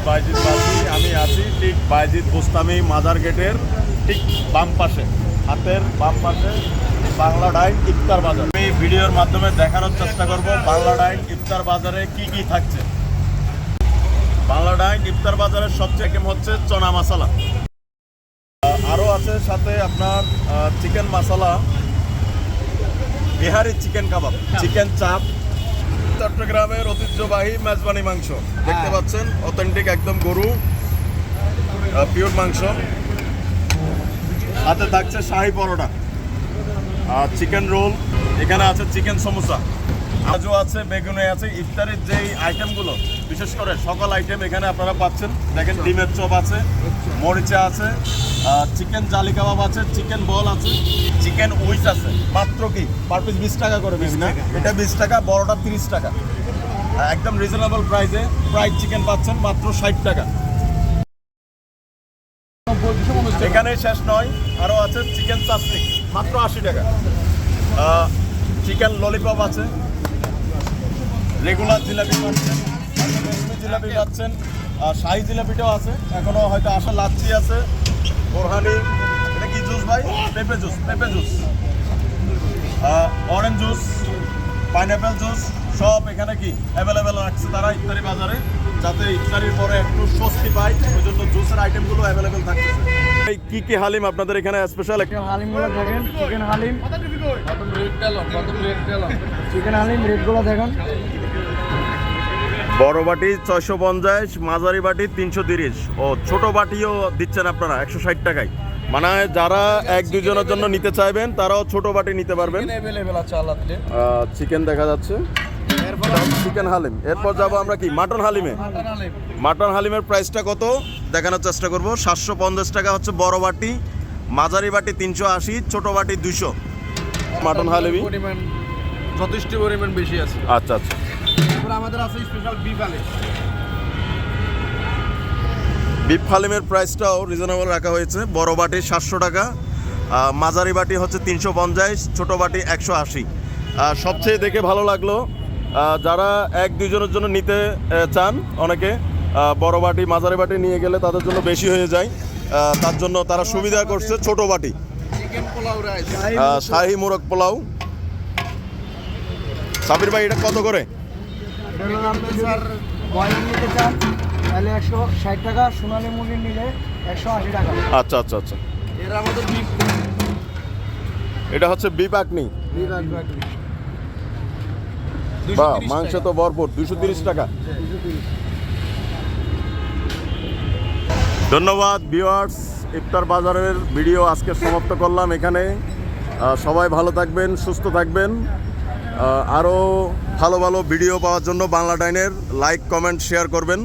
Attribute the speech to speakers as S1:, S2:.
S1: বাইজিদ বাসি। আমি আছি ঠিক বাইজিদ বুস্তামি মাজার গেটের ঠিক বাম পাশে, হাতের বাম পাশে বাংলা ডাইন ইফতার বাজার। আমি ভিডিওর মাধ্যমে দেখানোর চেষ্টা করব বাংলা ডাইন ইফতার বাজারে কি কি থাকছে। বাংলা ডাইন ইফতার বাজারের সবচেয়ে আইটেম হচ্ছে চনা মশলা, আরও আছে সাথে আপনার চিকেন মশলা, বিহারি চিকেন কাবাব, চিকেন চাপ, চট্টগ্রামের ঐতিহ্যবাহী মেজবানি মাংস দেখতে পাচ্ছেন, অথেন্টিক একদম গরু পিওর মাংস। হাতে থাকছে শাহি পরোটা, চিকেন রোল, এখানে আছে চিকেন সমোসা, আজও আছে, বেগুনে আছে। ইফতারের যেই আইটেমগুলো বিশেষ করে সকল আইটেম এখানে আপনারা পাচ্ছেন। দেখেন ডিমের চপ আছে, মরিচা আছে, চিকেন জালি কাবাব আছে, চিকেন বল আছে, চিকেন উইচ আছে। মাত্র কি পার পিস 20 টাকা করে বেশি না, এটা 20 টাকা, বড়টা 30 টাকা। একদম রিজনেবল প্রাইসে ফ্রাইড চিকেন পাচ্ছেন মাত্র 60 টাকা। এখানে শেষ নয়, আরও আছে চিকেন চাপস্টিক মাত্র 80 টাকা। চিকেন ললিপপ আছে, রেগুলার জিলাপি পাচ্ছেন, জিলাপি পাচ্ছেন, শাহি জিলাপিটাও আছে, এখনও হয়তো আসা লাচ্ছি আছে, বোরহানি, এটা কি জুস ভাই? পেঁপে জুস, পেঁপে juice, orange juice, pineapple juice, সব এখানে কি অ্যাভেলেবেল রাখছে তারা ইফতারি বাজারে, যাতে ইফতারির পরে একটু স্বস্তি পায়, ওই জন্য জুসের আইটেমগুলো অ্যাভেলেবেল থাকতেছে। কি কি হালিম আপনাদের এখানে স্পেশাল?
S2: হালিমগুলো দেখেন, চিকেন হালিম, চিকেন হালিম রেটগুলো দেখেন।
S1: বড় বাটি 650, মাঝারি বাটি 330, ও ছোট বাটিও দিচ্ছেন আপনারা 160 টাকায়। মানে যারা 1-2 জনের জন্য নিতে চাইবেন তারাও ছোট বাটি নিতে পারবেন। চিকেন দেখা যাচ্ছে, চিকেন হালিম। এরপর যাবো আমরা কি মাটন হালিমে। মাটন হালিমের প্রাইসটা কত দেখানোর চেষ্টা করব। 750 টাকা হচ্ছে বড় বাটি, মাঝারি বাটি 380, ছোট বাটি 200। মাটন হালিম
S2: যথেষ্ট পরিমাণ বেশি আছে।
S1: আচ্ছা আচ্ছা।
S2: আমাদের আছে স্পেশাল বিফ হালিম।
S1: বিফ হালিমের প্রাইসটাও রিজনেবল রাখা হয়েছে। বড় বাটি 700 টাকা, মাঝারি বাটি হচ্ছে 350, ছোট বাটি 180। সবচেয়ে দেখে ভালো লাগলো যারা 1-2 জনের জন্য নিতে চান, অনেকে বড় বাটি মাঝারি বাটি নিয়ে গেলে তাদের জন্য বেশি হয়ে যায়, তার জন্য তারা সুবিধা করছে ছোট বাটি। শাহি মোরগ পোলাও। সাবির ভাই এটা কত করে?
S2: নিতে চান তাহলে 160 টাকা, সোনালী মুরগি নিলে 180 টাকা।
S1: আচ্ছা আচ্ছা আচ্ছা। এটা হচ্ছে বিফ আকনি। বাহ, মাংস তো ভরপুর। 230 টাকা। ধন্যবাদ ভিউয়ার্স। ইফতার বাজারের ভিডিও আজকে সমাপ্ত করলাম এখানে। সবাই ভালো থাকবেন, সুস্থ থাকবেন। আরও ভালো ভালো ভিডিও পাওয়ার জন্য বাংলা ডাইনের লাইক, কমেন্ট, শেয়ার করবেন।